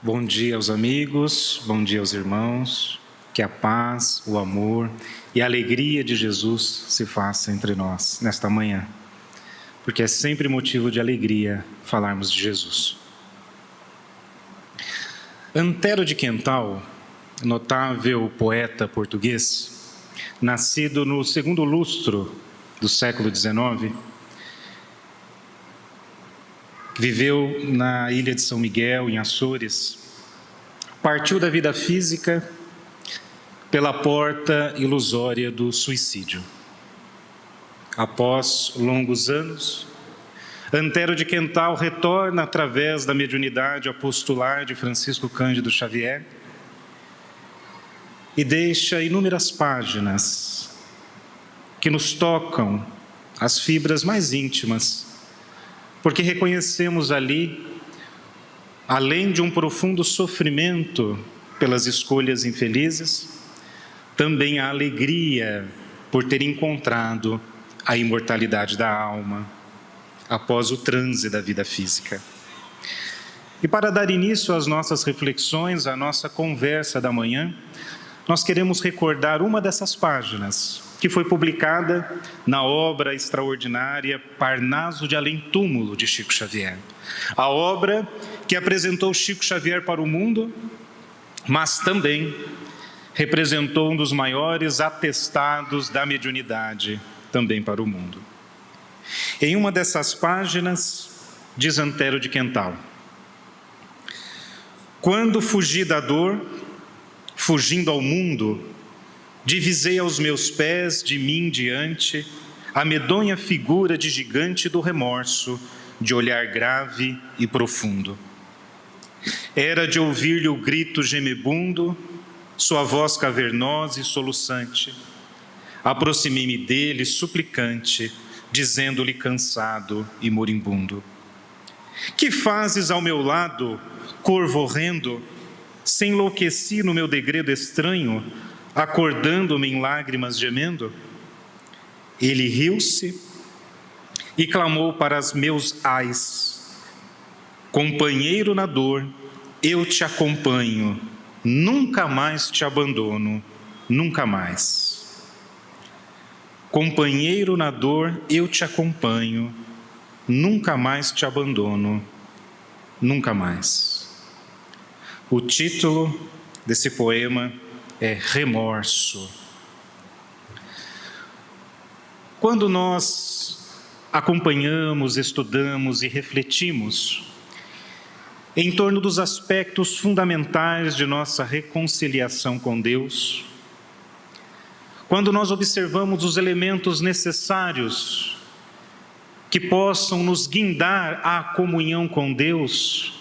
Bom dia aos amigos, bom dia aos irmãos, que a paz, o amor e a alegria de Jesus se faça entre nós nesta manhã, porque é sempre motivo de alegria falarmos de Jesus. Antero de Quental, notável poeta português, nascido no segundo lustro do século XIX, viveu na ilha de São Miguel, em Açores, partiu da vida física pela porta ilusória do suicídio. Após longos anos, Antero de Quental retorna através da mediunidade apostular de Francisco Cândido Xavier e deixa inúmeras páginas que nos tocam as fibras mais íntimas, porque reconhecemos ali, além de um profundo sofrimento pelas escolhas infelizes, também a alegria por ter encontrado a imortalidade da alma após o transe da vida física. E para dar início às nossas reflexões, à nossa conversa da manhã, nós queremos recordar uma dessas páginas, que foi publicada na obra extraordinária Parnaso de Além-Túmulo, de Chico Xavier. A obra que apresentou Chico Xavier para o mundo, mas também representou um dos maiores atestados da mediunidade também para o mundo. Em uma dessas páginas, diz Antero de Quental: quando fugi da dor, fugindo ao mundo, divisei aos meus pés, de mim diante, a medonha figura de gigante do remorso, de olhar grave e profundo. Era de ouvir-lhe o grito gemebundo, sua voz cavernosa e soluçante. Aproximei-me dele, suplicante, dizendo-lhe cansado e moribundo: que fazes ao meu lado, corvo horrendo? Se enlouqueci no meu degredo estranho, acordando-me em lágrimas gemendo? Ele riu-se e clamou para os meus ais: companheiro na dor, eu te acompanho, nunca mais te abandono, nunca mais. Companheiro na dor, eu te acompanho, nunca mais te abandono, nunca mais. O título desse poema é Remorso. Quando nós acompanhamos, estudamos e refletimos em torno dos aspectos fundamentais de nossa reconciliação com Deus, quando nós observamos os elementos necessários que possam nos guindar à comunhão com Deus,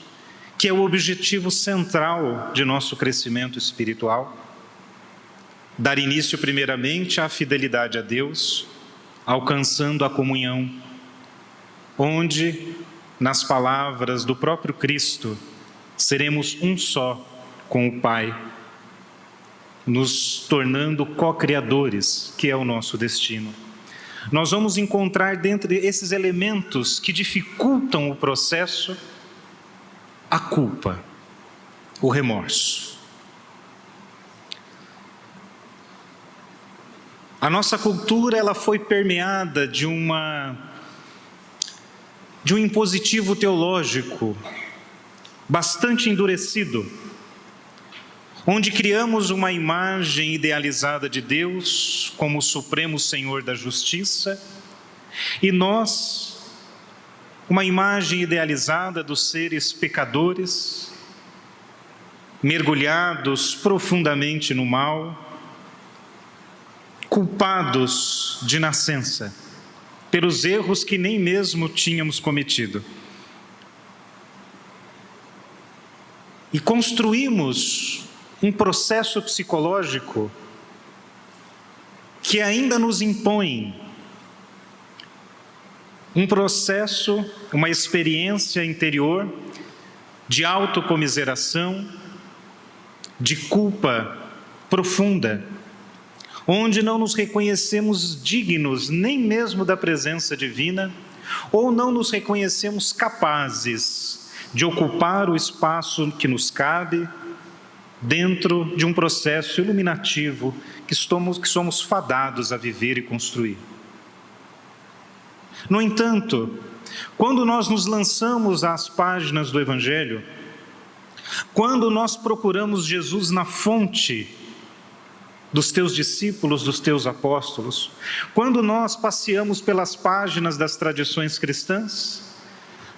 que é o objetivo central de nosso crescimento espiritual, dar início primeiramente à fidelidade a Deus, alcançando a comunhão, onde, nas palavras do próprio Cristo, seremos um só com o Pai, nos tornando co-criadores, que é o nosso destino. Nós vamos encontrar dentre esses elementos que dificultam o processo, a culpa, o remorso. A nossa cultura, ela foi permeada de um impositivo teológico bastante endurecido, onde criamos uma imagem idealizada de Deus como o Supremo Senhor da Justiça, e nós, uma imagem idealizada dos seres pecadores, mergulhados profundamente no mal, culpados de nascença, pelos erros que nem mesmo tínhamos cometido. E construímos um processo psicológico que ainda nos impõe um processo, uma experiência interior de autocomiseração, de culpa profunda, onde não nos reconhecemos dignos nem mesmo da presença divina, ou não nos reconhecemos capazes de ocupar o espaço que nos cabe dentro de um processo iluminativo que somos fadados a viver e construir. No entanto, quando nós nos lançamos às páginas do Evangelho, quando nós procuramos Jesus na fonte dos teus discípulos, dos teus apóstolos, quando nós passeamos pelas páginas das tradições cristãs,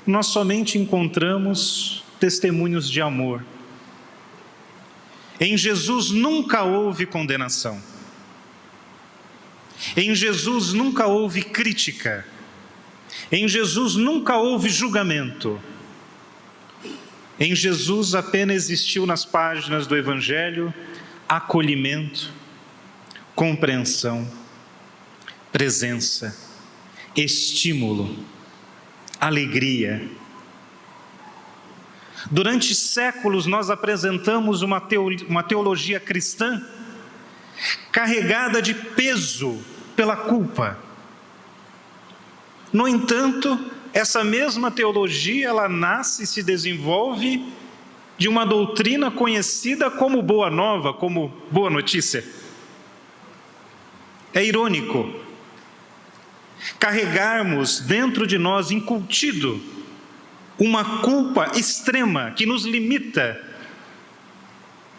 nós somente encontramos testemunhos de amor. Em Jesus nunca houve condenação. Em Jesus nunca houve crítica. Em Jesus nunca houve julgamento. Em Jesus apenas existiu nas páginas do Evangelho acolhimento, compreensão, presença, estímulo, alegria. Durante séculos nós apresentamos uma teologia cristã carregada de peso pela culpa. No entanto, essa mesma teologia, ela nasce e se desenvolve de uma doutrina conhecida como boa nova, como boa notícia. É irônico carregarmos dentro de nós incutido uma culpa extrema que nos limita,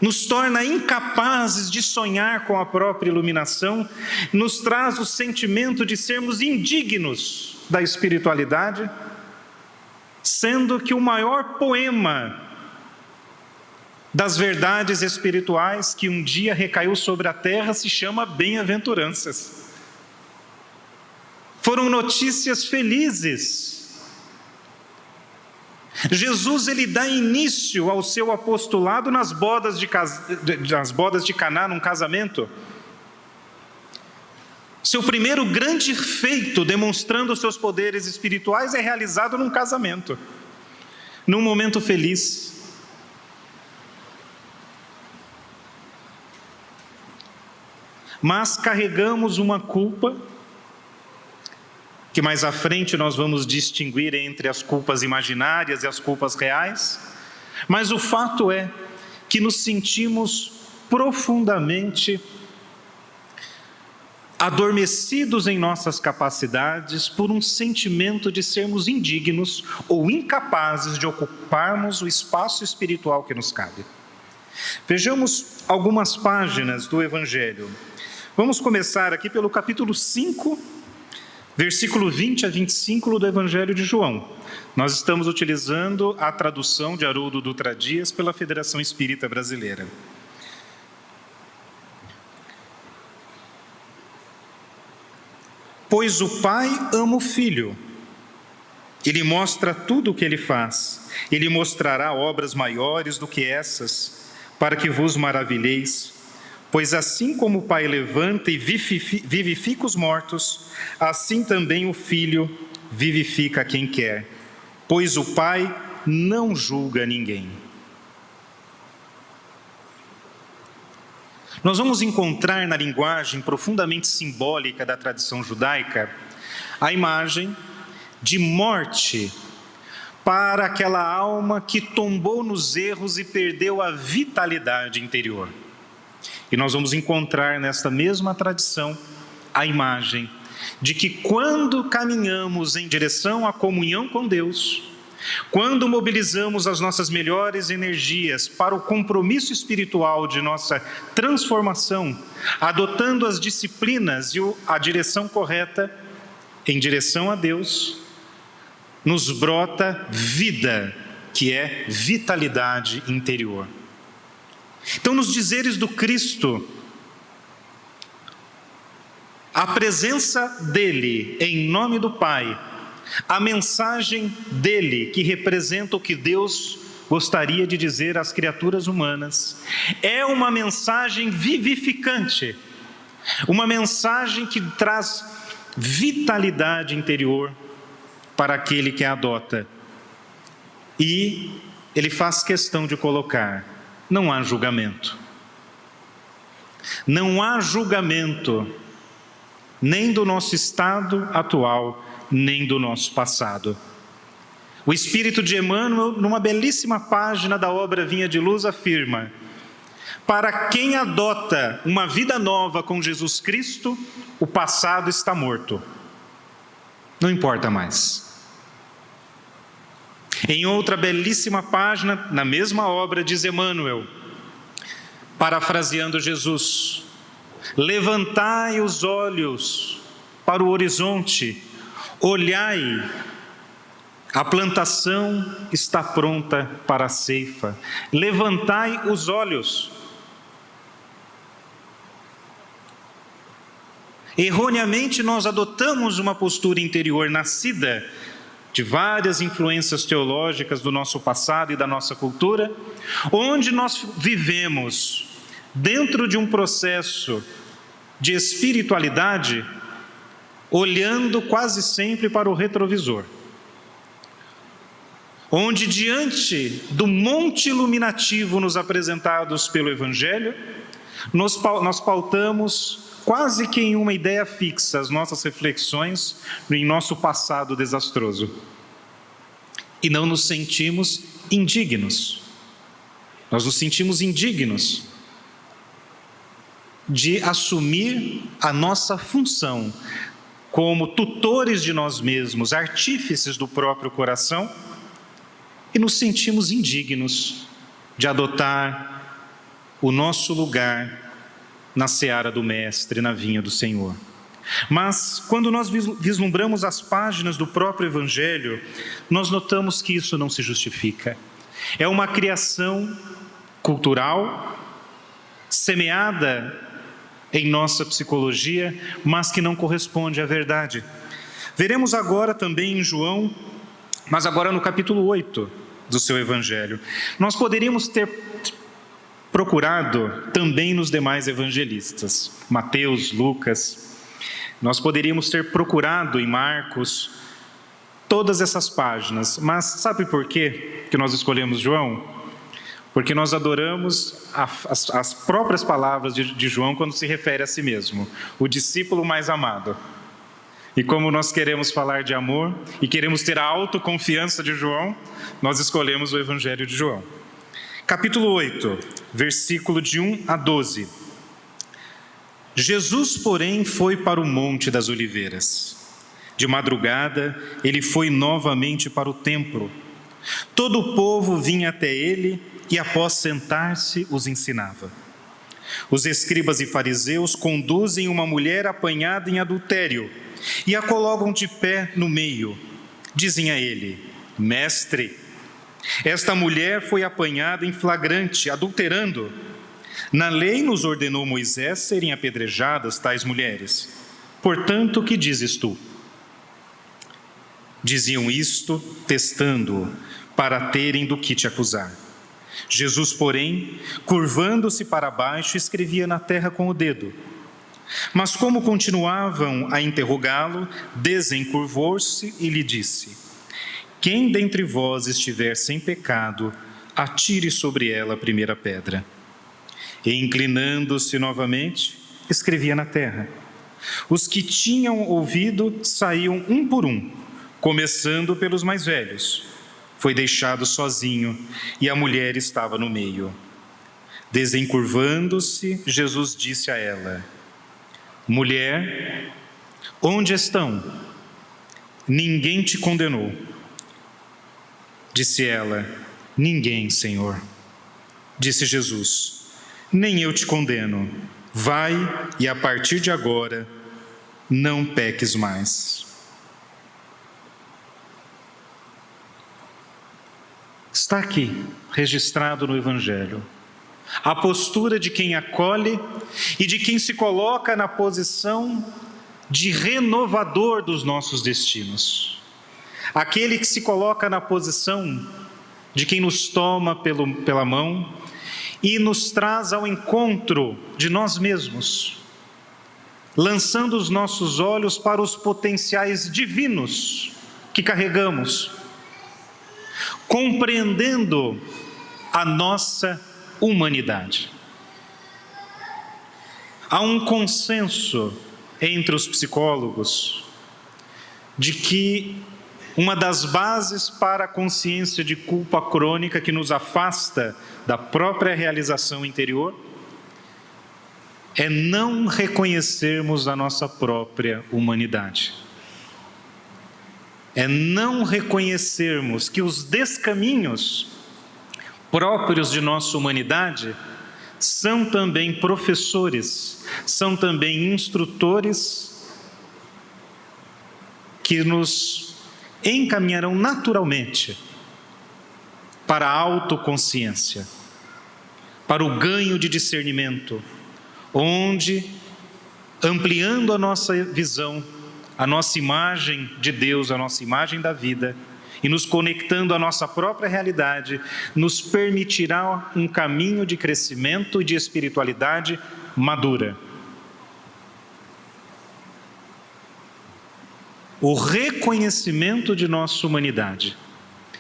nos torna incapazes de sonhar com a própria iluminação, nos traz o sentimento de sermos indignos da espiritualidade, sendo que o maior poema das verdades espirituais que um dia recaiu sobre a terra se chama Bem-aventuranças. Foram notícias felizes. Jesus, ele dá início ao seu apostolado nas bodas de Caná, num casamento. Seu primeiro grande feito, demonstrando os seus poderes espirituais, é realizado num casamento, num momento feliz. Mas carregamos uma culpa, que mais à frente nós vamos distinguir entre as culpas imaginárias e as culpas reais, mas o fato é que nos sentimos profundamente adormecidos em nossas capacidades por um sentimento de sermos indignos ou incapazes de ocuparmos o espaço espiritual que nos cabe. Vejamos algumas páginas do Evangelho. Vamos começar aqui pelo capítulo 5, versículo 20 a 25 do Evangelho de João. Nós estamos utilizando a tradução de Haroldo Dutra Dias pela Federação Espírita Brasileira. Pois o Pai ama o Filho, Ele mostra tudo o que Ele faz, Ele mostrará obras maiores do que essas, para que vos maravilheis. Pois assim como o Pai levanta e vivifica os mortos, assim também o Filho vivifica quem quer, pois o Pai não julga ninguém. Nós vamos encontrar na linguagem profundamente simbólica da tradição judaica a imagem de morte para aquela alma que tombou nos erros e perdeu a vitalidade interior. E nós vamos encontrar nesta mesma tradição a imagem de que quando caminhamos em direção à comunhão com Deus, quando mobilizamos as nossas melhores energias para o compromisso espiritual de nossa transformação, adotando as disciplinas e a direção correta em direção a Deus, nos brota vida, que é vitalidade interior. Então, nos dizeres do Cristo, a presença dele em nome do Pai, a mensagem dele que representa o que Deus gostaria de dizer às criaturas humanas, é uma mensagem vivificante, uma mensagem que traz vitalidade interior para aquele que a adota. E ele faz questão de colocar: não há julgamento. Não há julgamento, nem do nosso estado atual, nem do nosso passado. O Espírito de Emmanuel, numa belíssima página da obra Vinha de Luz, afirma: para quem adota uma vida nova com Jesus Cristo, o passado está morto. Não importa mais. Em outra belíssima página, na mesma obra, diz Emmanuel, parafraseando Jesus: levantai os olhos para o horizonte, olhai, a plantação está pronta para a ceifa. Levantai os olhos. Erroneamente, nós adotamos uma postura interior nascida de várias influências teológicas do nosso passado e da nossa cultura, onde nós vivemos dentro de um processo de espiritualidade, olhando quase sempre para o retrovisor, onde diante do monte iluminativo nos apresentados pelo Evangelho, nós pautamos quase que em uma ideia fixa as nossas reflexões em nosso passado desastroso. E não nos sentimos indignos. Nós nos sentimos indignos de assumir a nossa função como tutores de nós mesmos, artífices do próprio coração, e nos sentimos indignos de adotar o nosso lugar na seara do Mestre, na vinha do Senhor. Mas, quando nós vislumbramos as páginas do próprio Evangelho, nós notamos que isso não se justifica. É uma criação cultural, semeada em nossa psicologia, mas que não corresponde à verdade. Veremos agora também em João, mas agora no capítulo 8 do seu Evangelho. Nós poderíamos ter procurado também nos demais evangelistas, Mateus, Lucas. Nós poderíamos ter procurado em Marcos todas essas páginas, mas sabe por quê que nós escolhemos João? Porque nós adoramos as próprias palavras de João quando se refere a si mesmo, o discípulo mais amado. E como nós queremos falar de amor e queremos ter a autoconfiança de João, nós escolhemos o Evangelho de João. Capítulo 8, versículo de 1 a 12. Jesus, porém, foi para o Monte das Oliveiras. De madrugada, ele foi novamente para o templo. Todo o povo vinha até ele e, após sentar-se, os ensinava. Os escribas e fariseus conduzem uma mulher apanhada em adultério e a colocam de pé no meio. Dizem a ele: Mestre, esta mulher foi apanhada em flagrante, adulterando. Na lei nos ordenou Moisés serem apedrejadas tais mulheres. Portanto, que dizes tu? Diziam isto, testando-o, para terem do que te acusar. Jesus, porém, curvando-se para baixo, escrevia na terra com o dedo. Mas como continuavam a interrogá-lo, desencurvou-se e lhe disse: Quem dentre vós estiver sem pecado, atire sobre ela a primeira pedra. E inclinando-se novamente, escrevia na terra. Os que tinham ouvido saíam um por um, começando pelos mais velhos. Foi deixado sozinho e a mulher estava no meio. Desencurvando-se, Jesus disse a ela: Mulher, onde estão? Ninguém te condenou? Disse ela: Ninguém, Senhor. Disse Jesus: Nem eu te condeno. Vai e a partir de agora não peques mais. Está aqui, registrado no Evangelho, a postura de quem acolhe e de quem se coloca na posição de renovador dos nossos destinos. Aquele que se coloca na posição de quem nos toma pela mão e nos traz ao encontro de nós mesmos, lançando os nossos olhos para os potenciais divinos que carregamos, compreendendo a nossa humanidade. Há um consenso entre os psicólogos de que uma das bases para a consciência de culpa crônica que nos afasta da própria realização interior é não reconhecermos a nossa própria humanidade. É não reconhecermos que os descaminhos próprios de nossa humanidade são também professores, são também instrutores que nos encaminharão naturalmente para a autoconsciência, para o ganho de discernimento, onde, ampliando a nossa visão, a nossa imagem de Deus, a nossa imagem da vida, e nos conectando à nossa própria realidade, nos permitirá um caminho de crescimento e de espiritualidade madura. O reconhecimento de nossa humanidade.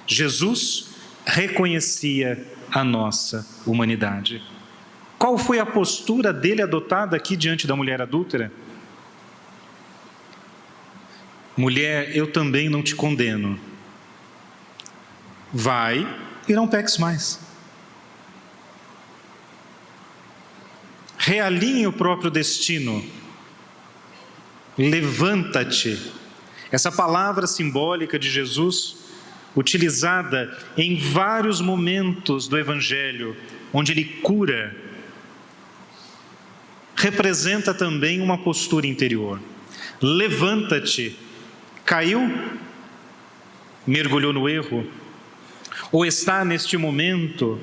Jesus reconhecia a nossa humanidade. Qual foi a postura dele adotada aqui diante da mulher adúltera? Mulher, eu também não te condeno. Vai e não peques mais. Realinhe o próprio destino. Levanta-te. Essa palavra simbólica de Jesus, utilizada em vários momentos do Evangelho, onde ele cura, representa também uma postura interior. Levanta-te. Caiu? Mergulhou no erro? Ou está neste momento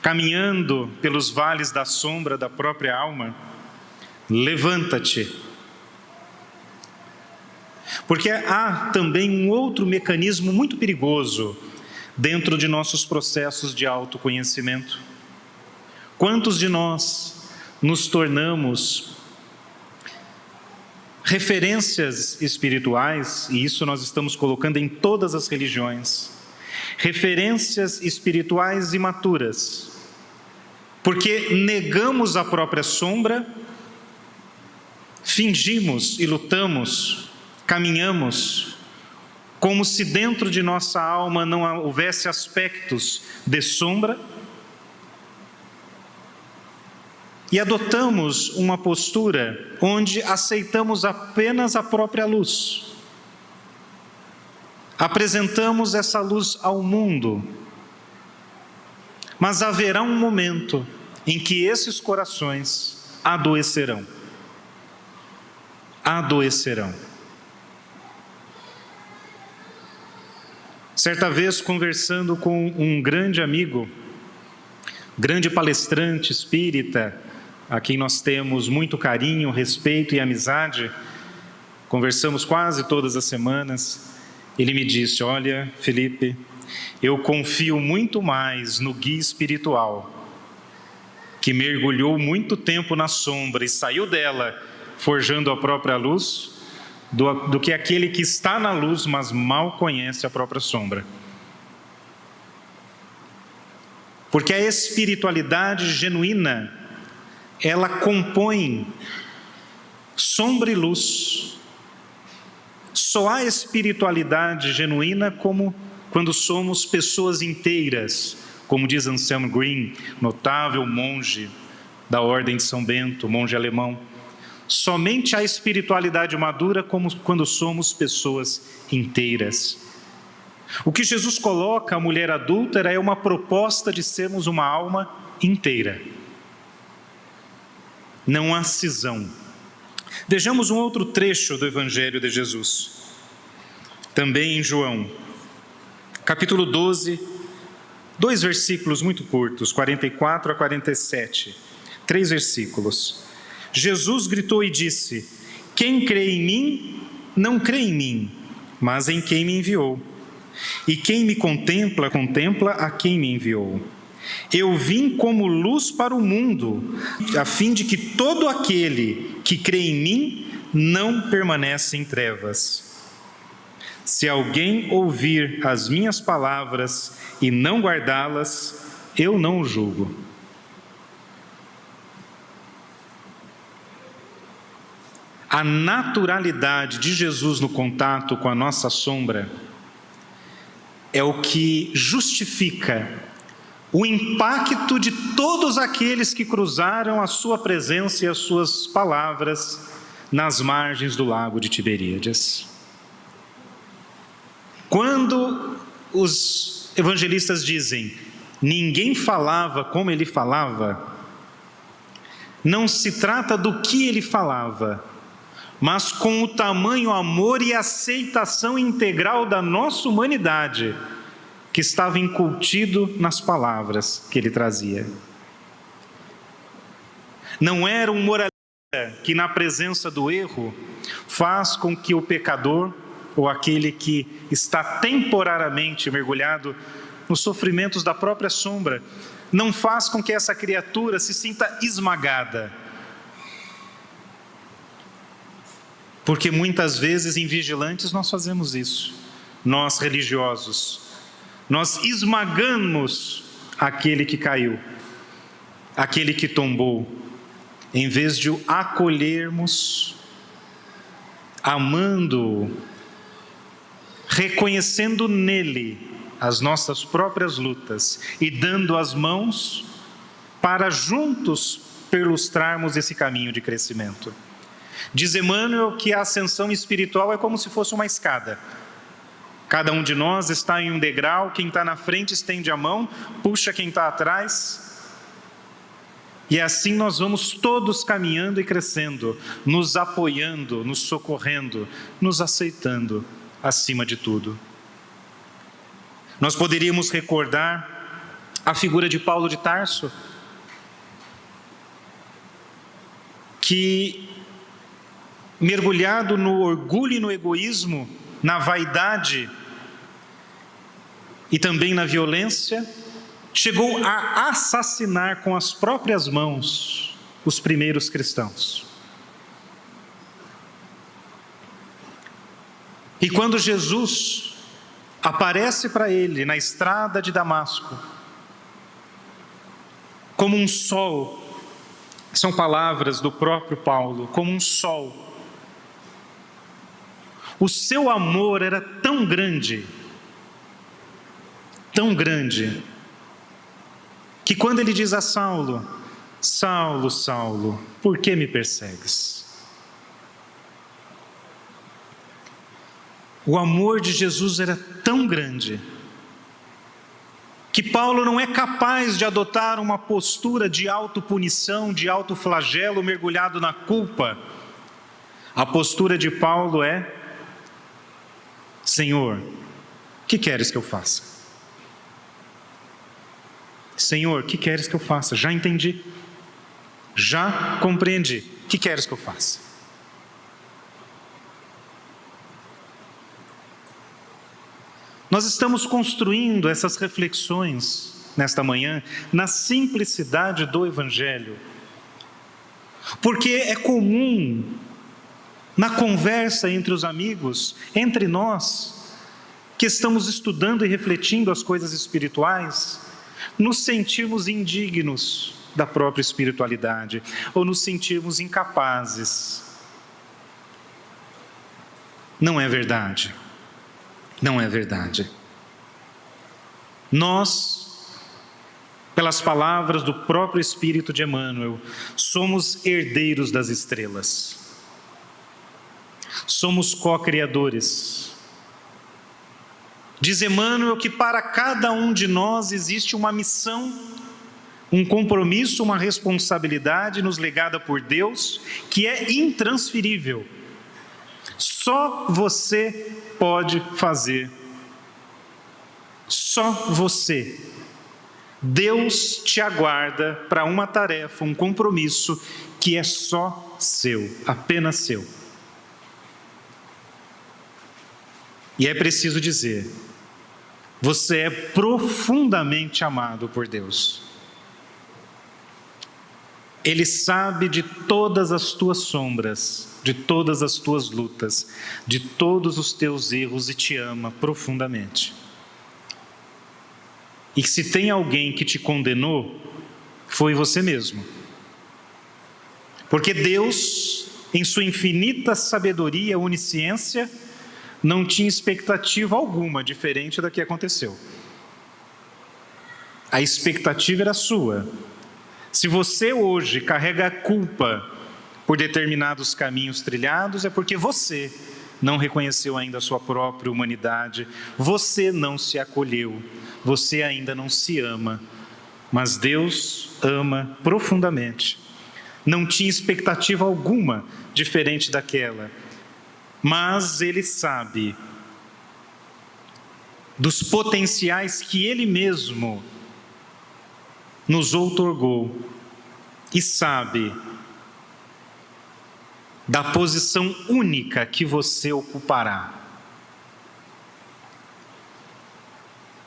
caminhando pelos vales da sombra da própria alma? Levanta-te. Porque há também um outro mecanismo muito perigoso dentro de nossos processos de autoconhecimento. Quantos de nós nos tornamos referências espirituais, e isso nós estamos colocando em todas as religiões, referências espirituais imaturas, porque negamos a própria sombra, fingimos e lutamos, caminhamos, como se dentro de nossa alma não houvesse aspectos de sombra, e adotamos uma postura onde aceitamos apenas a própria luz. Apresentamos essa luz ao mundo, mas haverá um momento em que esses corações adoecerão. Adoecerão. Certa vez, conversando com um grande amigo, grande palestrante espírita, a quem nós temos muito carinho, respeito e amizade, conversamos quase todas as semanas, ele me disse: olha, Felipe, eu confio muito mais no guia espiritual, que mergulhou muito tempo na sombra e saiu dela, forjando a própria luz, do que aquele que está na luz, mas mal conhece a própria sombra. Porque a espiritualidade genuína, ela compõe sombra e luz. Só há espiritualidade genuína como quando somos pessoas inteiras, como diz Anselm Green, notável monge da Ordem de São Bento, monge alemão. Somente há espiritualidade madura como quando somos pessoas inteiras. O que Jesus coloca à mulher adúltera é uma proposta de sermos uma alma inteira. Não há cisão. Vejamos um outro trecho do Evangelho de Jesus. Também em João, capítulo 12, 2 versículos muito curtos, 44 a 47. 3 versículos. Jesus gritou e disse: quem crê em mim, não crê em mim, mas em quem me enviou. E quem me contempla, contempla a quem me enviou. Eu vim como luz para o mundo, a fim de que todo aquele que crê em mim não permaneça em trevas. Se alguém ouvir as minhas palavras e não guardá-las, eu não o julgo. A naturalidade de Jesus no contato com a nossa sombra é o que justifica o impacto de todos aqueles que cruzaram a sua presença e as suas palavras nas margens do lago de Tiberíades. Quando os evangelistas dizem, ninguém falava como ele falava, não se trata do que ele falava, mas com o tamanho amor e aceitação integral da nossa humanidade, que estava incutido nas palavras que ele trazia. Não era um moralista que, na presença do erro, faz com que o pecador, ou aquele que está temporariamente mergulhado nos sofrimentos da própria sombra, não faz com que essa criatura se sinta esmagada. Porque muitas vezes, em vigilantes, nós fazemos isso. Nós, religiosos, nós esmagamos aquele que caiu, aquele que tombou, em vez de o acolhermos, amando-o, reconhecendo nele as nossas próprias lutas e dando as mãos para juntos perlustrarmos esse caminho de crescimento. Diz Emmanuel que a ascensão espiritual é como se fosse uma escada. Cada um de nós está em um degrau, quem está na frente estende a mão, puxa quem está atrás. E assim nós vamos todos caminhando e crescendo, nos apoiando, nos socorrendo, nos aceitando acima de tudo. Nós poderíamos recordar a figura de Paulo de Tarso, que, mergulhado no orgulho e no egoísmo, na vaidade e também na violência, chegou a assassinar com as próprias mãos os primeiros cristãos. E quando Jesus aparece para ele na estrada de Damasco, como um sol, são palavras do próprio Paulo, como um sol, o seu amor era tão grande, que quando ele diz a Saulo, Saulo, Saulo, por que me persegues? O amor de Jesus era tão grande, que Paulo não é capaz de adotar uma postura de autopunição, de autoflagelo, mergulhado na culpa. A postura de Paulo é: Senhor, o que queres que eu faça? Senhor, o que queres que eu faça? Já entendi, já compreendi. O que queres que eu faça? Nós estamos construindo essas reflexões nesta manhã na simplicidade do Evangelho, porque é comum na conversa entre os amigos, entre nós, que estamos estudando e refletindo as coisas espirituais, nos sentirmos indignos da própria espiritualidade, ou nos sentirmos incapazes. Não é verdade. Não é verdade. Nós, pelas palavras do próprio Espírito de Emmanuel, somos herdeiros das estrelas. Somos co-criadores. Diz Emmanuel que para cada um de nós existe uma missão, um compromisso, uma responsabilidade nos legada por Deus, que é intransferível. Só você pode fazer. Só você. Deus te aguarda para uma tarefa, um compromisso que é só seu, apenas seu. E é preciso dizer, você é profundamente amado por Deus. Ele sabe de todas as tuas sombras, de todas as tuas lutas, de todos os teus erros e te ama profundamente. E se tem alguém que te condenou, foi você mesmo. Porque Deus, em sua infinita sabedoria e onisciência, não tinha expectativa alguma diferente da que aconteceu. A expectativa era sua. Se você hoje carrega a culpa por determinados caminhos trilhados, é porque você não reconheceu ainda a sua própria humanidade, você não se acolheu, você ainda não se ama, mas Deus ama profundamente. Não tinha expectativa alguma diferente daquela, mas Ele sabe dos potenciais que Ele mesmo nos outorgou e sabe da posição única que você ocupará.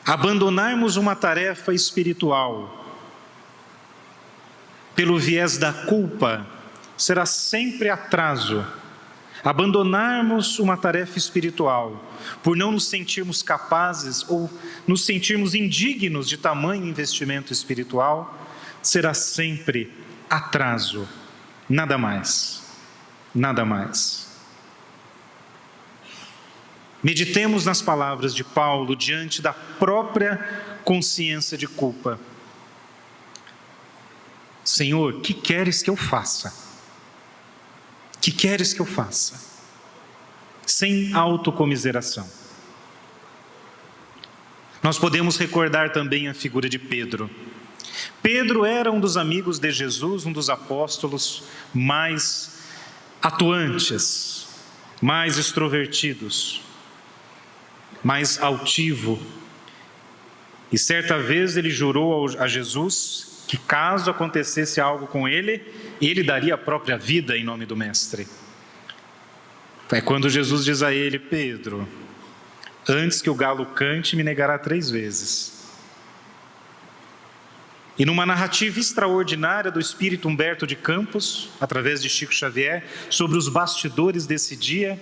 Abandonarmos uma tarefa espiritual pelo viés da culpa será sempre atraso. Abandonarmos uma tarefa espiritual por não nos sentirmos capazes ou nos sentirmos indignos de tamanho investimento espiritual será sempre atraso, nada mais. Nada mais. Meditemos nas palavras de Paulo diante da própria consciência de culpa. Senhor, que queres que eu faça? Que queres que eu faça? Sem autocomiseração. Nós podemos recordar também a figura de Pedro. Pedro era um dos amigos de Jesus, um dos apóstolos mais atuantes, mais extrovertidos, mais altivo. E certa vez ele jurou a Jesus que caso acontecesse algo com ele, ele daria a própria vida em nome do Mestre. É quando Jesus diz a ele: Pedro, antes que o galo cante, me negará 3 vezes. E numa narrativa extraordinária do espírito Humberto de Campos, através de Chico Xavier, sobre os bastidores desse dia,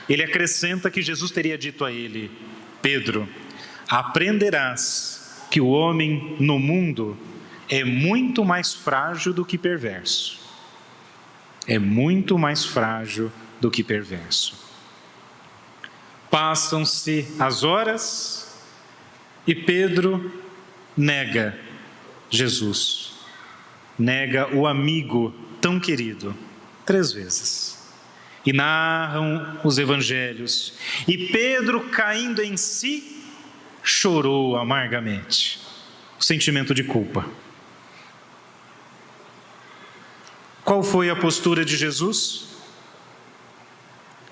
ele acrescenta que Jesus teria dito a ele: Pedro, aprenderás que o homem no mundo é muito mais frágil do que perverso. É muito mais frágil do que perverso. Passam-se as horas e Pedro nega Jesus, nega o amigo tão querido 3 vezes. E narram os evangelhos. E Pedro, caindo em si, chorou amargamente. O sentimento de culpa. Qual foi a postura de Jesus?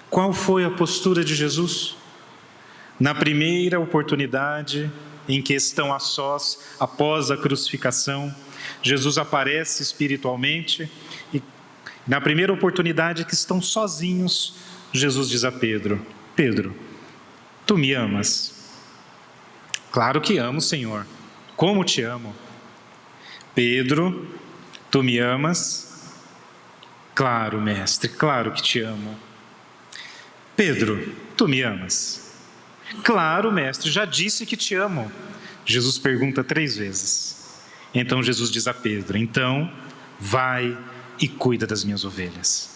Qual foi a postura de Jesus? Na primeira oportunidade em que estão a sós após a crucificação, Jesus aparece espiritualmente e na primeira oportunidade que estão sozinhos, Jesus diz a Pedro: Pedro, tu me amas? Claro que amo, Senhor. Como te amo? Pedro, tu me amas? Claro, Mestre, claro que te amo. Pedro, tu me amas? Claro, Mestre, já disse que te amo. Jesus pergunta 3 vezes. Então Jesus diz a Pedro: então, vai e cuida das minhas ovelhas.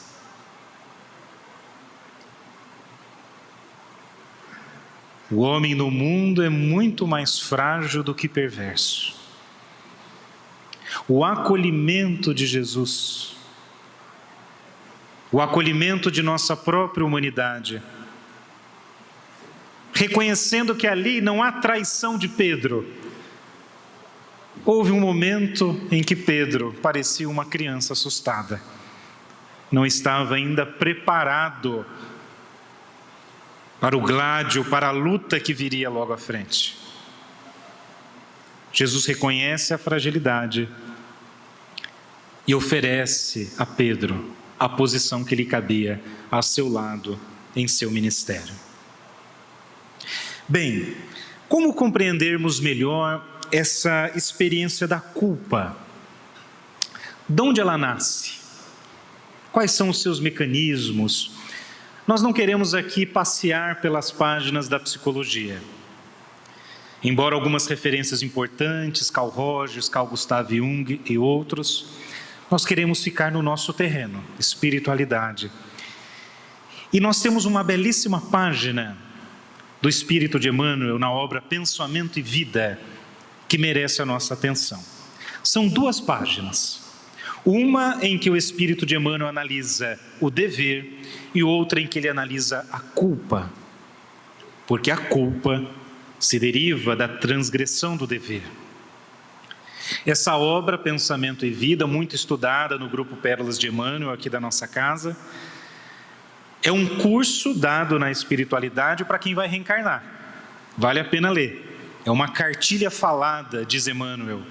O homem no mundo é muito mais frágil do que perverso. O acolhimento de Jesus, o acolhimento de nossa própria humanidade, reconhecendo que ali não há traição de Pedro. Houve um momento em que Pedro parecia uma criança assustada. Não estava ainda preparado para o gládio, para a luta que viria logo à frente. Jesus reconhece a fragilidade e oferece a Pedro a posição que lhe cabia a seu lado em seu ministério. Bem, como compreendermos melhor essa experiência da culpa? De onde ela nasce? Quais são os seus mecanismos? Nós não queremos aqui passear pelas páginas da psicologia. Embora algumas referências importantes, Carl Rogers, Carl Gustav Jung e outros, nós queremos ficar no nosso terreno, espiritualidade. E nós temos uma belíssima página do Espírito de Emmanuel na obra Pensamento e Vida, que merece a nossa atenção. São 2 páginas. Uma em que o Espírito de Emmanuel analisa o dever e outra em que ele analisa a culpa. Porque a culpa se deriva da transgressão do dever. Essa obra, Pensamento e Vida, muito estudada no grupo Pérolas de Emmanuel, aqui da nossa casa, é um curso dado na espiritualidade para quem vai reencarnar. Vale a pena ler. É uma cartilha falada, diz Emmanuel.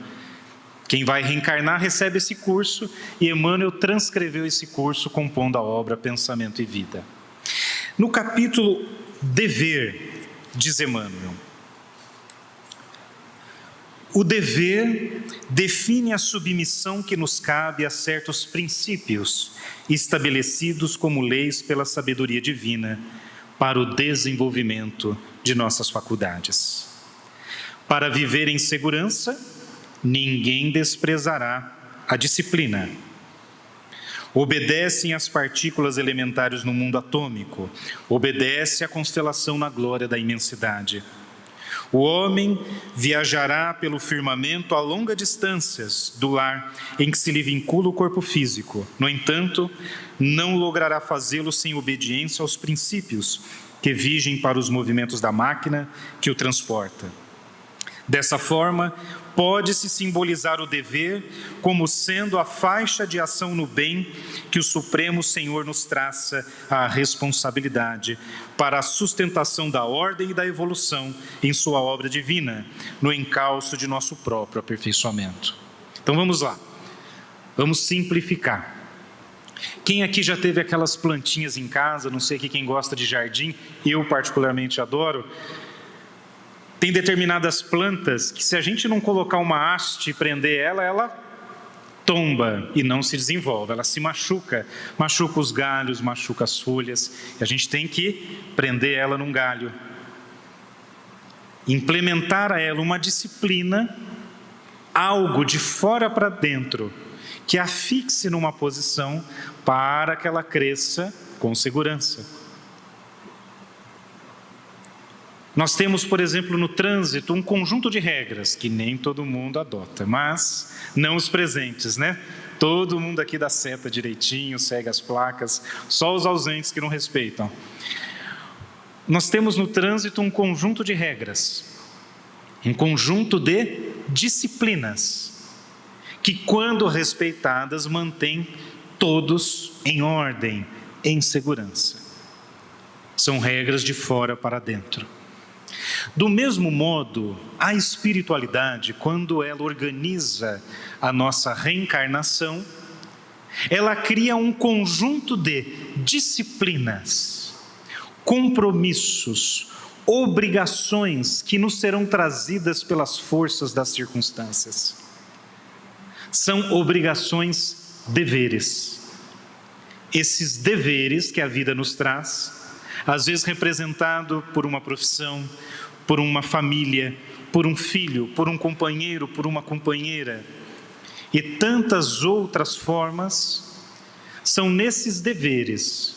Quem vai reencarnar recebe esse curso e Emmanuel transcreveu esse curso compondo a obra Pensamento e Vida. No capítulo Dever, diz Emmanuel: o dever define a submissão que nos cabe a certos princípios estabelecidos como leis pela sabedoria divina para o desenvolvimento de nossas faculdades. Para viver em segurança, ninguém desprezará a disciplina. Obedecem às partículas elementares no mundo atômico, obedece à constelação na glória da imensidade. O homem viajará pelo firmamento a longas distâncias do lar em que se lhe vincula o corpo físico. No entanto, não logrará fazê-lo sem obediência aos princípios que vigem para os movimentos da máquina que o transporta. Dessa forma, pode-se simbolizar o dever como sendo a faixa de ação no bem que o Supremo Senhor nos traça à responsabilidade para a sustentação da ordem e da evolução em sua obra divina, no encalço de nosso próprio aperfeiçoamento. Então vamos lá, vamos simplificar. Quem aqui já teve aquelas plantinhas em casa, não sei aqui quem gosta de jardim, eu particularmente adoro. Tem determinadas plantas que se a gente não colocar uma haste e prender ela tomba e não se desenvolve, ela se machuca os galhos, machuca as folhas, e a gente tem que prender ela num galho. Implementar a ela uma disciplina, algo de fora para dentro, que a fixe numa posição para que ela cresça com segurança. Nós temos, por exemplo, no trânsito, um conjunto de regras que nem todo mundo adota, mas não os presentes, né? Todo mundo aqui dá seta direitinho, segue as placas, só os ausentes que não respeitam. Nós temos no trânsito um conjunto de regras, um conjunto de disciplinas, que quando respeitadas mantém todos em ordem, em segurança. São regras de fora para dentro. Do mesmo modo, a espiritualidade, quando ela organiza a nossa reencarnação, ela cria um conjunto de disciplinas, compromissos, obrigações que nos serão trazidas pelas forças das circunstâncias. São obrigações, deveres. Esses deveres que a vida nos traz, às vezes representado por uma profissão, por uma família, por um filho, por um companheiro, por uma companheira, e tantas outras formas, são nesses deveres,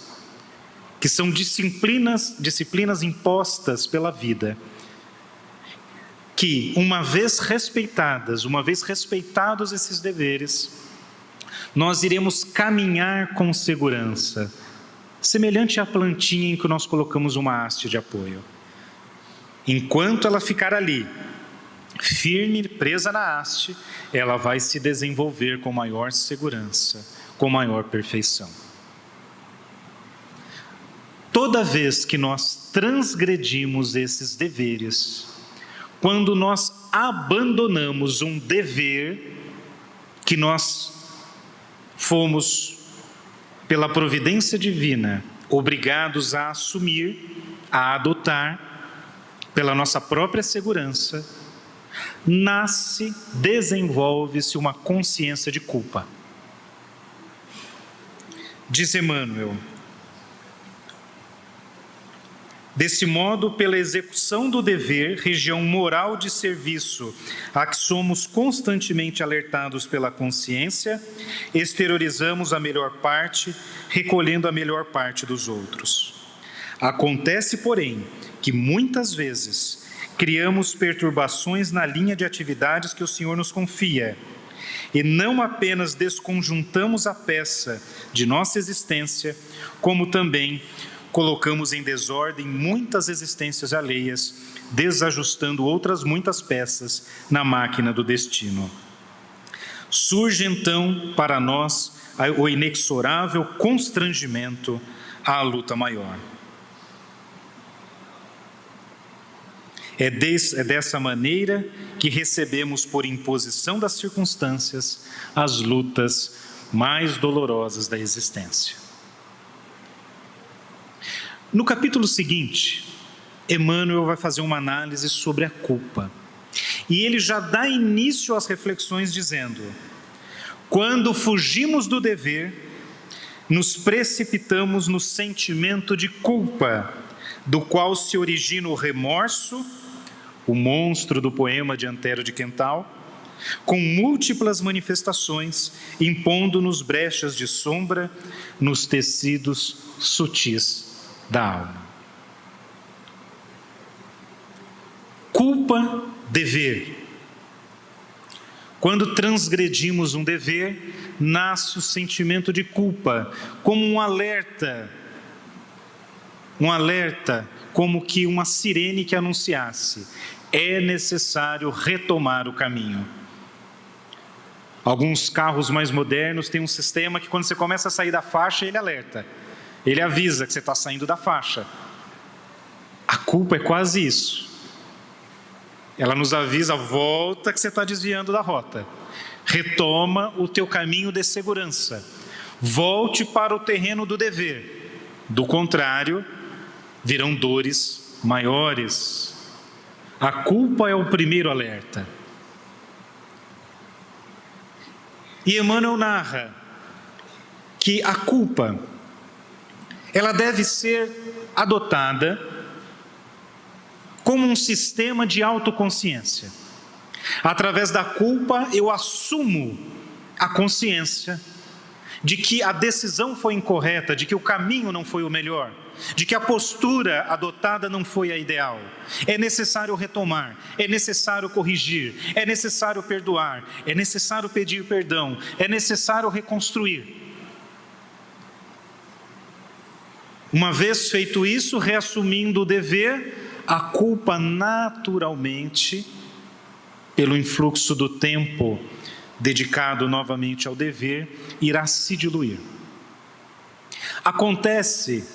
que são disciplinas impostas pela vida, que uma vez respeitados esses deveres, nós iremos caminhar com segurança, semelhante à plantinha em que nós colocamos uma haste de apoio. Enquanto ela ficar ali, firme, presa na haste, ela vai se desenvolver com maior segurança, com maior perfeição. Toda vez que nós transgredimos esses deveres, quando nós abandonamos um dever que nós fomos, pela providência divina, obrigados a assumir, a adotar, pela nossa própria segurança, desenvolve-se uma consciência de culpa. Diz Emmanuel: Desse modo, pela execução do dever, região moral de serviço, a que somos constantemente alertados pela consciência, exteriorizamos a melhor parte, recolhendo a melhor parte dos outros. Acontece, porém, que muitas vezes criamos perturbações na linha de atividades que o Senhor nos confia, e não apenas desconjuntamos a peça de nossa existência, como também colocamos em desordem muitas existências alheias, desajustando outras muitas peças na máquina do destino. Surge então para nós o inexorável constrangimento à luta maior. É dessa maneira que recebemos, por imposição das circunstâncias, as lutas mais dolorosas da existência. No capítulo seguinte, Emmanuel vai fazer uma análise sobre a culpa. E ele já dá início às reflexões dizendo: quando fugimos do dever, nos precipitamos no sentimento de culpa, do qual se origina o remorso, o monstro do poema de Antero de Quental, com múltiplas manifestações, impondo-nos brechas de sombra nos tecidos sutis da alma. Culpa, dever. Quando transgredimos um dever, nasce o sentimento de culpa, como um alerta, como que uma sirene que anunciasse: é necessário retomar o caminho. Alguns carros mais modernos têm um sistema que, quando você começa a sair da faixa, ele alerta. Ele avisa que você está saindo da faixa. A culpa é quase isso. Ela nos avisa: volta que você está desviando da rota. Retoma o teu caminho de segurança. Volte para o terreno do dever. Do contrário, virão dores maiores. A culpa é o primeiro alerta. E Emmanuel narra que a culpa, ela deve ser adotada como um sistema de autoconsciência. Através da culpa, eu assumo a consciência de que a decisão foi incorreta, de que o caminho não foi o melhor, de que a postura adotada não foi a ideal. É necessário retomar, é necessário corrigir, é necessário perdoar, é necessário pedir perdão, é necessário reconstruir. Uma vez feito isso, reassumindo o dever, a culpa naturalmente, pelo influxo do tempo dedicado novamente ao dever, irá se diluir. Acontece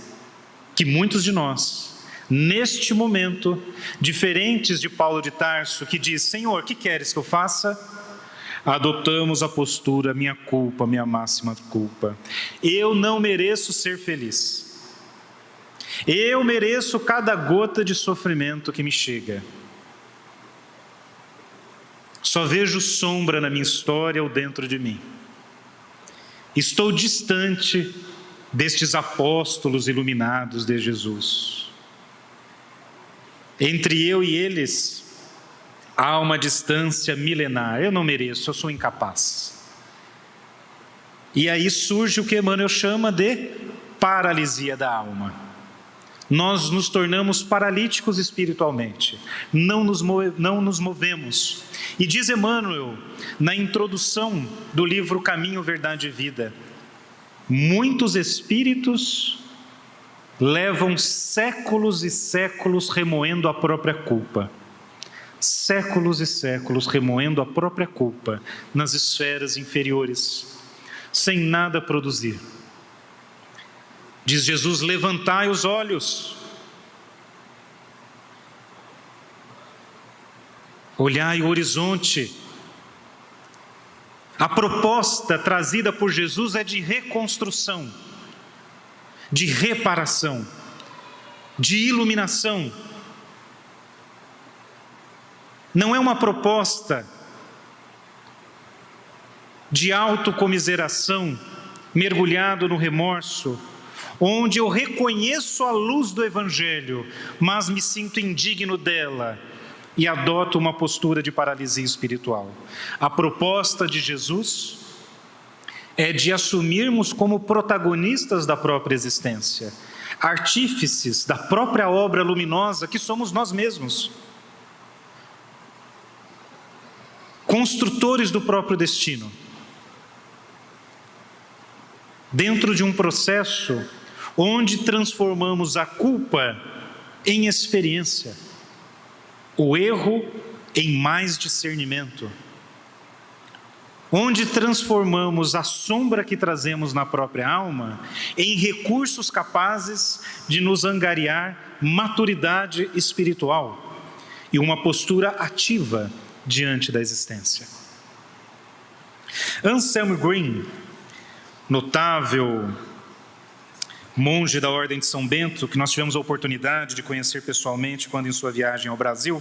que muitos de nós, neste momento, diferentes de Paulo de Tarso, que diz: Senhor, que queres que eu faça? Adotamos a postura: minha culpa, minha máxima culpa. Eu não mereço ser feliz. Eu mereço cada gota de sofrimento que me chega. Só vejo sombra na minha história ou dentro de mim. Estou distante destes apóstolos iluminados de Jesus. Entre eu e eles há uma distância milenar. Eu não mereço, eu sou incapaz. E aí surge o que Emmanuel chama de paralisia da alma. Nós nos tornamos paralíticos espiritualmente, não nos movemos. E diz Emmanuel, na introdução do livro Caminho, Verdade e Vida: muitos espíritos levam séculos e séculos remoendo a própria culpa. Séculos e séculos remoendo a própria culpa nas esferas inferiores, sem nada produzir. Diz Jesus: levantai os olhos, olhai o horizonte. A proposta trazida por Jesus é de reconstrução, de reparação, de iluminação. Não é uma proposta de autocomiseração, mergulhado no remorso, onde eu reconheço a luz do Evangelho, mas me sinto indigno dela e adoto uma postura de paralisia espiritual. A proposta de Jesus é de assumirmos como protagonistas da própria existência, artífices da própria obra luminosa que somos nós mesmos, construtores do próprio destino, dentro de um processo onde transformamos a culpa em experiência, o erro em mais discernimento, onde transformamos a sombra que trazemos na própria alma em recursos capazes de nos angariar maturidade espiritual e uma postura ativa diante da existência. Anselmo Green, notável monge da Ordem de São Bento, que nós tivemos a oportunidade de conhecer pessoalmente quando em sua viagem ao Brasil,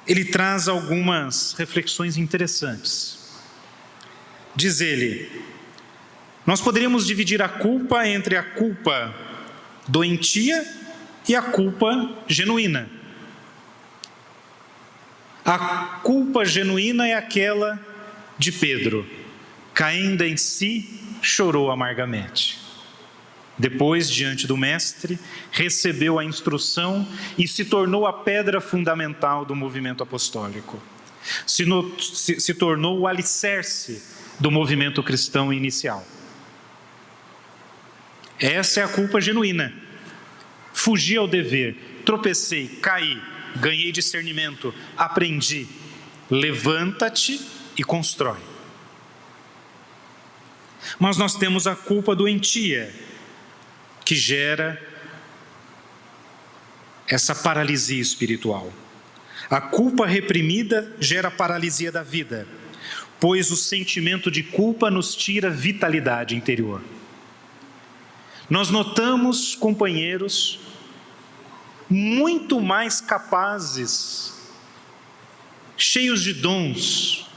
ele traz algumas reflexões interessantes. Diz ele: nós poderíamos dividir a culpa entre a culpa doentia e a culpa genuína. A culpa genuína é aquela de Pedro, caindo em si, chorou amargamente. Depois, diante do mestre, recebeu a instrução e se tornou a pedra fundamental do movimento apostólico. Se tornou o alicerce do movimento cristão inicial. Essa é a culpa genuína. Fugi ao dever, tropecei, caí, ganhei discernimento, aprendi. Levanta-te e constrói. Mas nós temos a culpa doentia, que gera essa paralisia espiritual. A culpa reprimida gera paralisia da vida, pois o sentimento de culpa nos tira vitalidade interior. Nós notamos companheiros muito mais capazes, cheios de dons,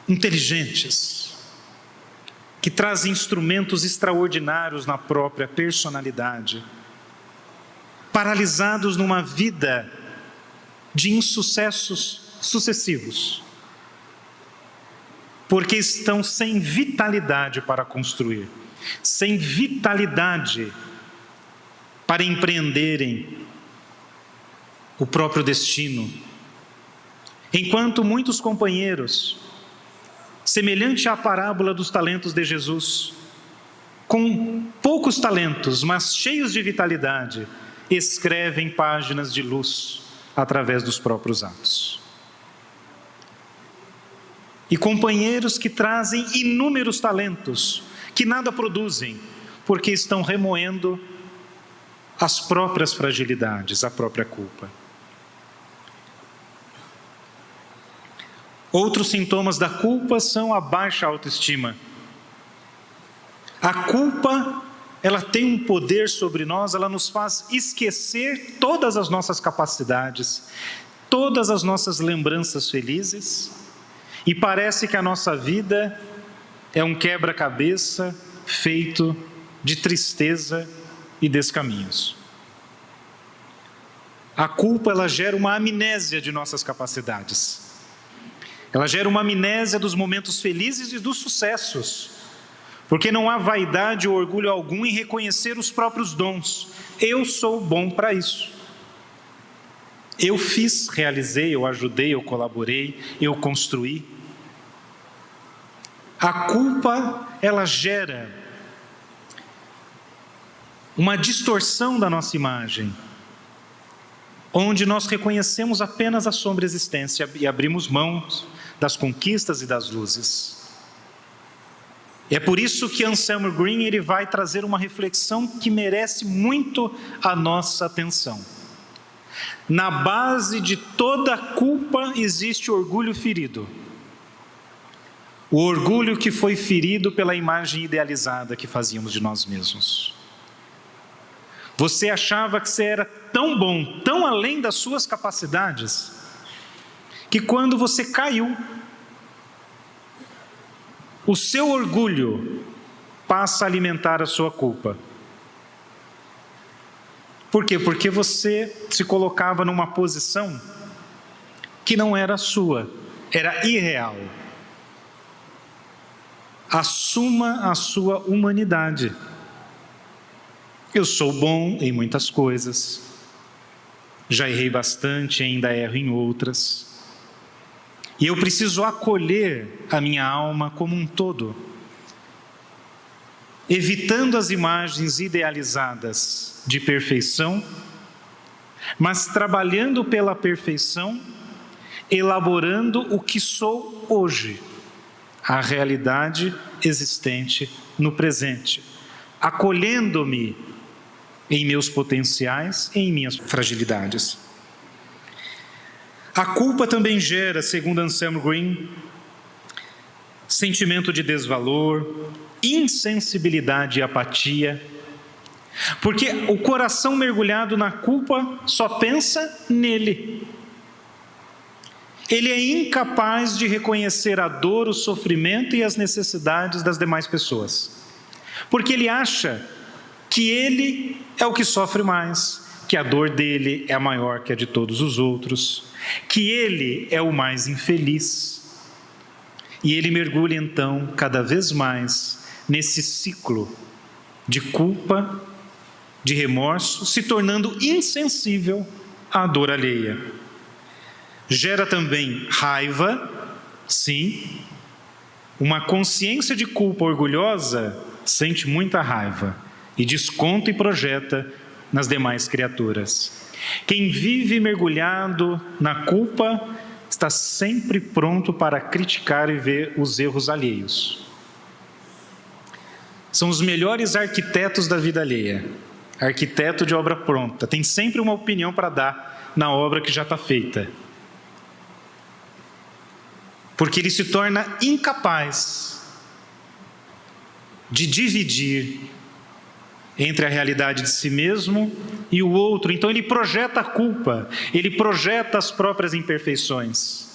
inteligentes, que trazem instrumentos extraordinários na própria personalidade, paralisados numa vida de insucessos sucessivos, porque estão sem vitalidade para construir, sem vitalidade para empreenderem o próprio destino. Enquanto muitos companheiros, semelhante à parábola dos talentos de Jesus, com poucos talentos, mas cheios de vitalidade, escrevem páginas de luz através dos próprios atos. E companheiros que trazem inúmeros talentos, que nada produzem, porque estão remoendo as próprias fragilidades, a própria culpa. Outros sintomas da culpa são a baixa autoestima. A culpa, ela tem um poder sobre nós, ela nos faz esquecer todas as nossas capacidades, todas as nossas lembranças felizes, e parece que a nossa vida é um quebra-cabeça feito de tristeza e descaminhos. A culpa, ela gera uma amnésia de nossas capacidades. Ela gera uma amnésia dos momentos felizes e dos sucessos, porque não há vaidade ou orgulho algum em reconhecer os próprios dons. Eu sou bom para isso. Eu fiz, realizei, eu ajudei, eu colaborei, eu construí. A culpa, ela gera uma distorção da nossa imagem, onde nós reconhecemos apenas a sombra existência e abrimos mão das conquistas e das luzes. É por isso que Anselmo Green ele vai trazer uma reflexão que merece muito a nossa atenção. Na base de toda culpa existe orgulho ferido. O orgulho que foi ferido pela imagem idealizada que fazíamos de nós mesmos. Você achava que você era tão bom, tão além das suas capacidades, que quando você caiu, o seu orgulho passa a alimentar a sua culpa. Por quê? Porque você se colocava numa posição que não era sua, era irreal. Assuma a sua humanidade. Eu sou bom em muitas coisas, já errei bastante, ainda erro em outras. E eu preciso acolher a minha alma como um todo, evitando as imagens idealizadas de perfeição, mas trabalhando pela perfeição, elaborando o que sou hoje, a realidade existente no presente, acolhendo-me em meus potenciais e em minhas fragilidades. A culpa também gera, segundo Anselmo Green, sentimento de desvalor, insensibilidade e apatia, porque o coração mergulhado na culpa só pensa nele. Ele é incapaz de reconhecer a dor, o sofrimento e as necessidades das demais pessoas, porque ele acha que ele é o que sofre mais, que a dor dele é maior que a de todos os outros, que ele é o mais infeliz. E ele mergulha então cada vez mais nesse ciclo de culpa, de remorso, se tornando insensível à dor alheia. Gera também raiva, sim. Uma consciência de culpa orgulhosa sente muita raiva e desconta e projeta nas demais criaturas. Quem vive mergulhado na culpa está sempre pronto para criticar e ver os erros alheios. São os melhores arquitetos da vida alheia, arquiteto de obra pronta, tem sempre uma opinião para dar na obra que já está feita. Porque ele se torna incapaz de dividir entre a realidade de si mesmo e o outro. Então ele projeta a culpa, ele projeta as próprias imperfeições.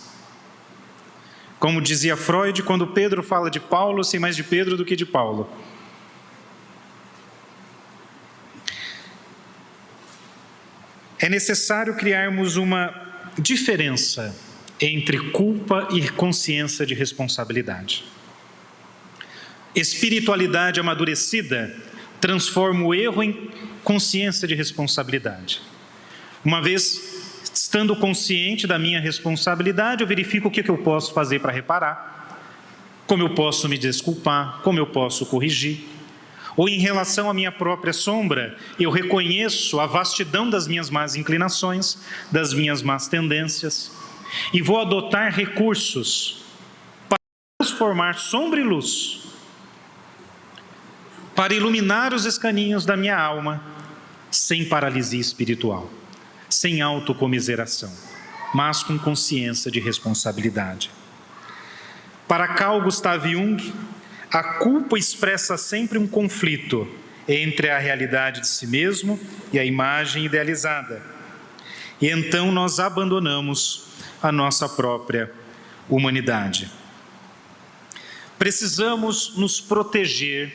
Como dizia Freud, quando Pedro fala de Paulo, sei mais de Pedro do que de Paulo. É necessário criarmos uma diferença entre culpa e consciência de responsabilidade. Espiritualidade amadurecida transforma o erro em consciência de responsabilidade. Uma vez estando consciente da minha responsabilidade, eu verifico o que eu posso fazer para reparar, como eu posso me desculpar, como eu posso corrigir. Ou em relação à minha própria sombra, eu reconheço a vastidão das minhas más inclinações, das minhas más tendências, e vou adotar recursos para transformar sombra em luz, para iluminar os escaninhos da minha alma, sem paralisia espiritual, sem autocomiseração, mas com consciência de responsabilidade. Para Carl Gustav Jung, a culpa expressa sempre um conflito entre a realidade de si mesmo e a imagem idealizada. E então nós abandonamos a nossa própria humanidade. Precisamos nos proteger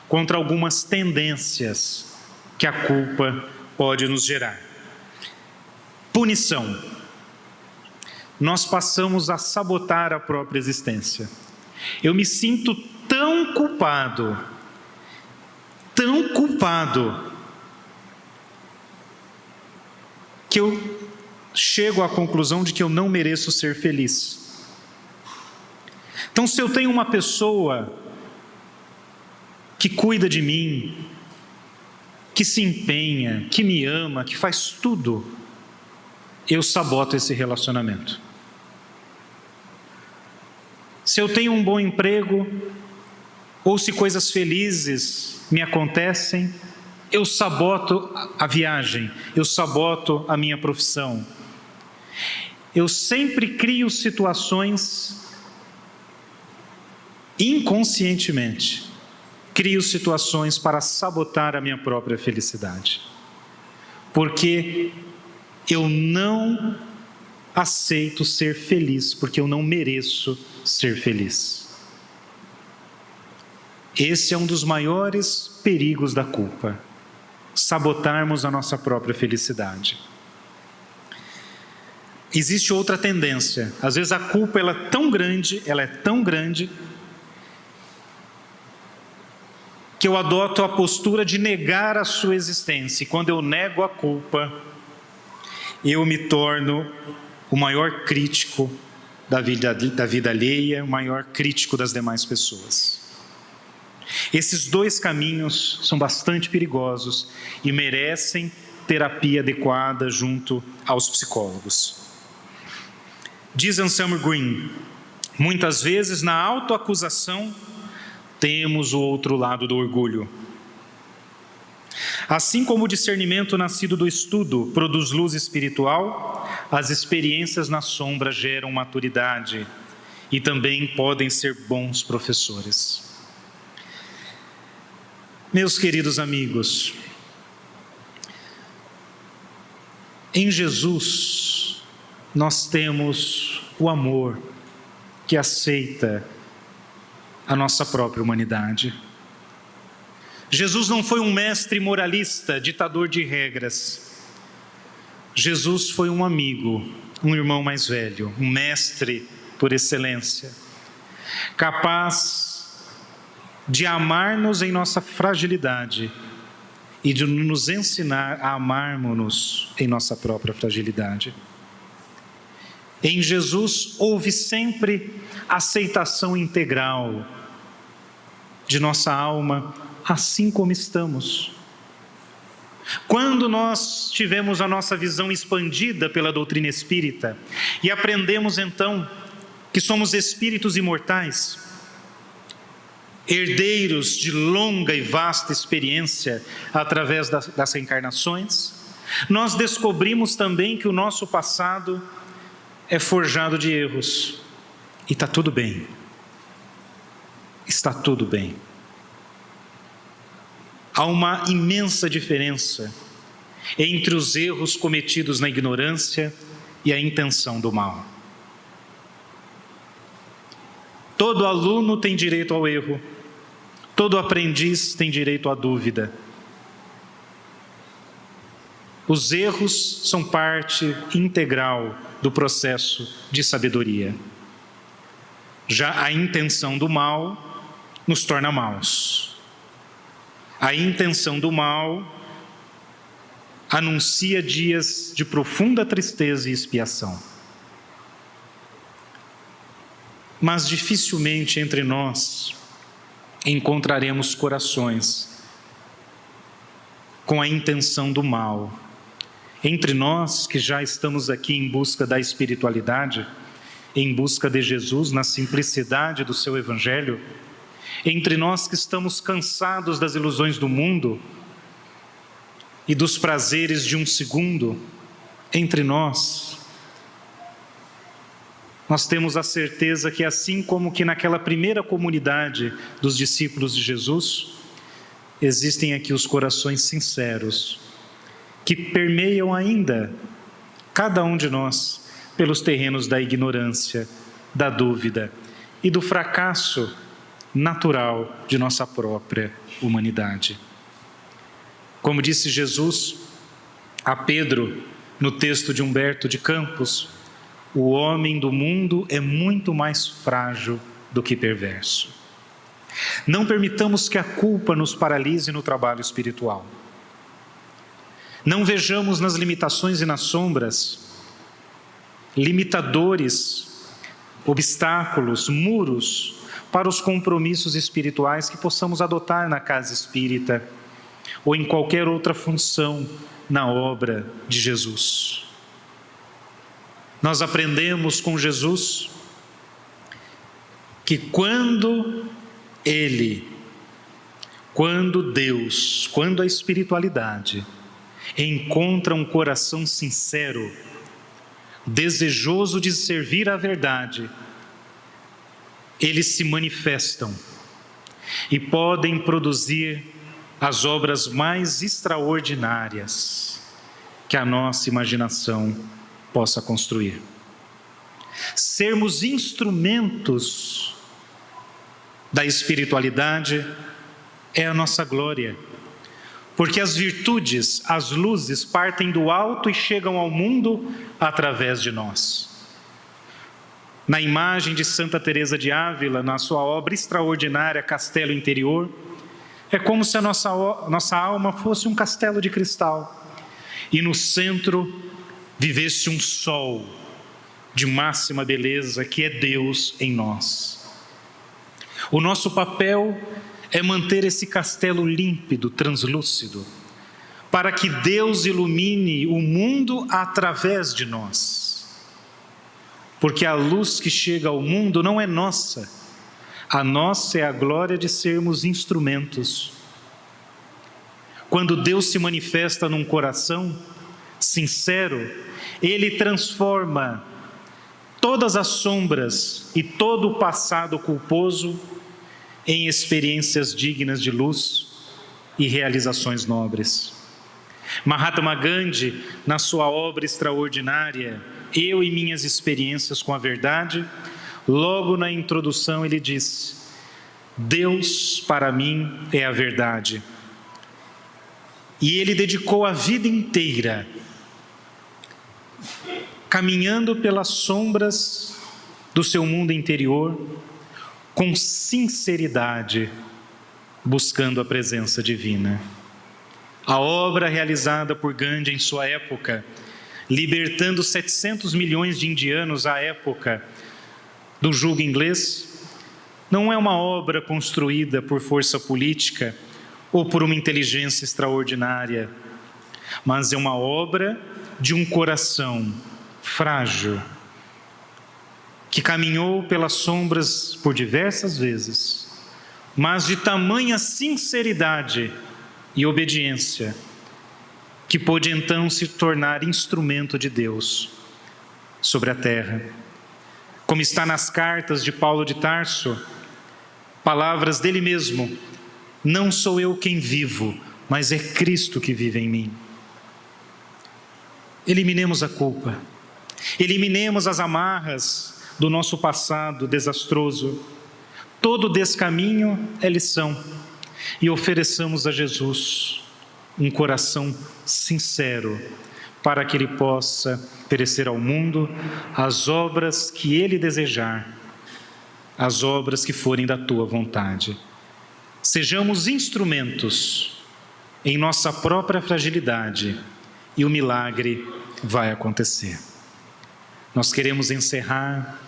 contra algumas tendências que a culpa pode nos gerar. Punição. Nós passamos a sabotar a própria existência. Eu me sinto tão culpado, que eu chego à conclusão de que eu não mereço ser feliz. Então, se eu tenho uma pessoa que cuida de mim, que se empenha, que me ama, que faz tudo, eu saboto esse relacionamento. Se eu tenho um bom emprego, ou se coisas felizes me acontecem, eu saboto a viagem, eu saboto a minha profissão. Eu sempre crio situações, inconscientemente, crio situações para sabotar a minha própria felicidade. Porque eu não aceito ser feliz, porque eu não mereço ser feliz. Esse é um dos maiores perigos da culpa: sabotarmos a nossa própria felicidade. Existe outra tendência. Às vezes a culpa ela é tão grande, que eu adoto a postura de negar a sua existência. E quando eu nego a culpa, eu me torno o maior crítico da vida alheia, o maior crítico das demais pessoas. Esses dois caminhos são bastante perigosos e merecem terapia adequada junto aos psicólogos. Diz Anselmo Green: muitas vezes na autoacusação temos o outro lado do orgulho. Assim como o discernimento nascido do estudo produz luz espiritual, as experiências na sombra geram maturidade e também podem ser bons professores. Meus queridos amigos, em Jesus nós temos o amor que aceita a nossa própria humanidade. Jesus não foi um mestre moralista, ditador de regras. Jesus foi um amigo, um irmão mais velho, um mestre por excelência, capaz de amar-nos em nossa fragilidade e de nos ensinar a amarmos-nos em nossa própria fragilidade. Em Jesus houve sempre aceitação integral de nossa alma, assim como estamos. Quando nós tivemos a nossa visão expandida pela doutrina espírita e aprendemos então que somos espíritos imortais, herdeiros de longa e vasta experiência através das reencarnações, nós descobrimos também que o nosso passado é forjado de erros. E está tudo bem. Está tudo bem. Há uma imensa diferença entre os erros cometidos na ignorância e a intenção do mal. Todo aluno tem direito ao erro. Todo aprendiz tem direito à dúvida. Os erros são parte integral do processo de sabedoria. Já a intenção do mal nos torna maus. A intenção do mal anuncia dias de profunda tristeza e expiação. Mas dificilmente entre nós encontraremos corações com a intenção do mal. Entre nós que já estamos aqui em busca da espiritualidade, em busca de Jesus, na simplicidade do seu evangelho, entre nós que estamos cansados das ilusões do mundo e dos prazeres de um segundo, entre nós temos a certeza que assim como que naquela primeira comunidade dos discípulos de Jesus, existem aqui os corações sinceros, que permeiam ainda cada um de nós pelos terrenos da ignorância, da dúvida e do fracasso natural de nossa própria humanidade. Como disse Jesus a Pedro no texto de Humberto de Campos, o homem do mundo é muito mais frágil do que perverso. Não permitamos que a culpa nos paralise no trabalho espiritual. Não vejamos nas limitações e nas sombras limitadores, obstáculos, muros para os compromissos espirituais que possamos adotar na casa espírita ou em qualquer outra função na obra de Jesus. Nós aprendemos com Jesus que quando Deus, quando a espiritualidade encontra um coração sincero, desejoso de servir à verdade, eles se manifestam e podem produzir as obras mais extraordinárias que a nossa imaginação possa construir. Sermos instrumentos da espiritualidade é a nossa glória, porque as virtudes, as luzes partem do alto e chegam ao mundo através de nós. Na imagem de Santa Teresa de Ávila, na sua obra extraordinária Castelo Interior, é como se a nossa alma fosse um castelo de cristal e no centro vivesse um sol de máxima beleza, que é Deus em nós. O nosso papel é manter esse castelo límpido, translúcido, para que Deus ilumine o mundo através de nós. Porque a luz que chega ao mundo não é nossa, a nossa é a glória de sermos instrumentos. Quando Deus se manifesta num coração sincero, Ele transforma todas as sombras e todo o passado culposo em experiências dignas de luz e realizações nobres. Mahatma Gandhi, na sua obra extraordinária, Eu e Minhas Experiências com a Verdade, logo na introdução ele diz: Deus para mim é a verdade. E ele dedicou a vida inteira caminhando pelas sombras do seu mundo interior, com sinceridade, buscando a presença divina. A obra realizada por Gandhi em sua época, libertando 700 milhões de indianos à época do jugo inglês, não é uma obra construída por força política ou por uma inteligência extraordinária, mas é uma obra de um coração frágil, que caminhou pelas sombras por diversas vezes, mas de tamanha sinceridade e obediência, que pôde então se tornar instrumento de Deus sobre a terra. Como está nas cartas de Paulo de Tarso, palavras dele mesmo: não sou eu quem vivo, mas é Cristo que vive em mim. Eliminemos a culpa, eliminemos as amarras do nosso passado desastroso. Todo descaminho é lição, e ofereçamos a Jesus um coração sincero, para que Ele possa oferecer ao mundo as obras que Ele desejar, as obras que forem da Tua vontade. Sejamos instrumentos em nossa própria fragilidade, e o milagre vai acontecer. Nós queremos encerrar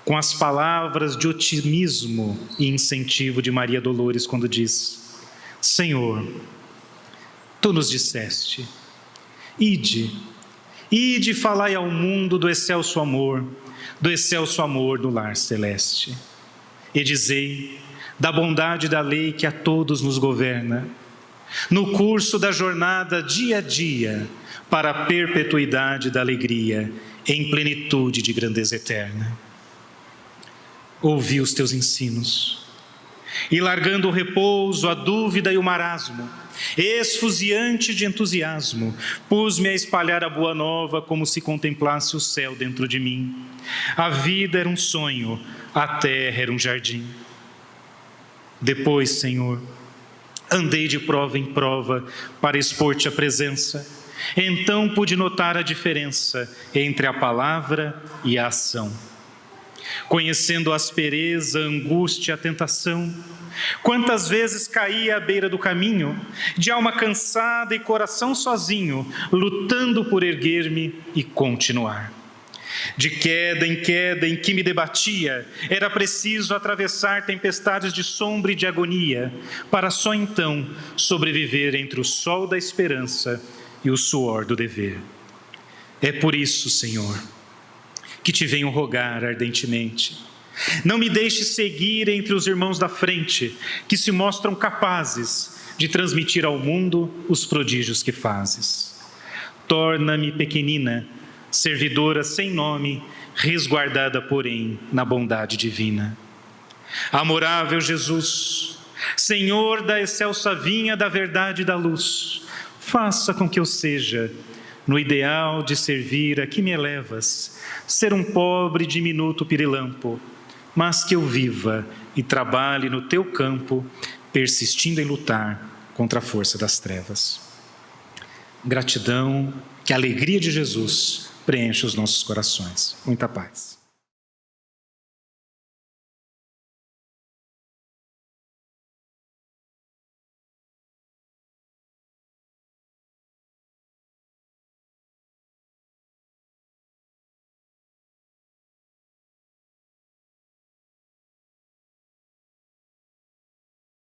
com as palavras de otimismo e incentivo de Maria Dolores, quando diz: Senhor, Tu nos disseste, ide e falai ao mundo do excelso amor no lar celeste. E dizei da bondade da lei que a todos nos governa, no curso da jornada dia a dia, para a perpetuidade da alegria, em plenitude de grandeza eterna. Ouvi os teus ensinos, e largando o repouso, a dúvida e o marasmo, esfuziante de entusiasmo, pus-me a espalhar a boa nova, como se contemplasse o céu dentro de mim. A vida era um sonho, a terra era um jardim. Depois, Senhor, andei de prova em prova para expor-te a presença. Então pude notar a diferença entre a palavra e a ação. Conhecendo a aspereza, a angústia, a tentação, quantas vezes caí à beira do caminho, de alma cansada e coração sozinho, lutando por erguer-me e continuar. De queda em que me debatia, era preciso atravessar tempestades de sombra e de agonia, para só então sobreviver entre o sol da esperança e o suor do dever. É por isso, Senhor, que te venho rogar ardentemente: não me deixes seguir entre os irmãos da frente, que se mostram capazes de transmitir ao mundo os prodígios que fazes. Torna-me pequenina, servidora sem nome, resguardada, porém, na bondade divina. Amorável Jesus, Senhor da excelsa vinha da verdade e da luz, faça com que eu seja, no ideal de servir a que me elevas, ser um pobre e diminuto pirilampo, mas que eu viva e trabalhe no teu campo, persistindo em lutar contra a força das trevas. Gratidão, que a alegria de Jesus preencha os nossos corações. Muita paz.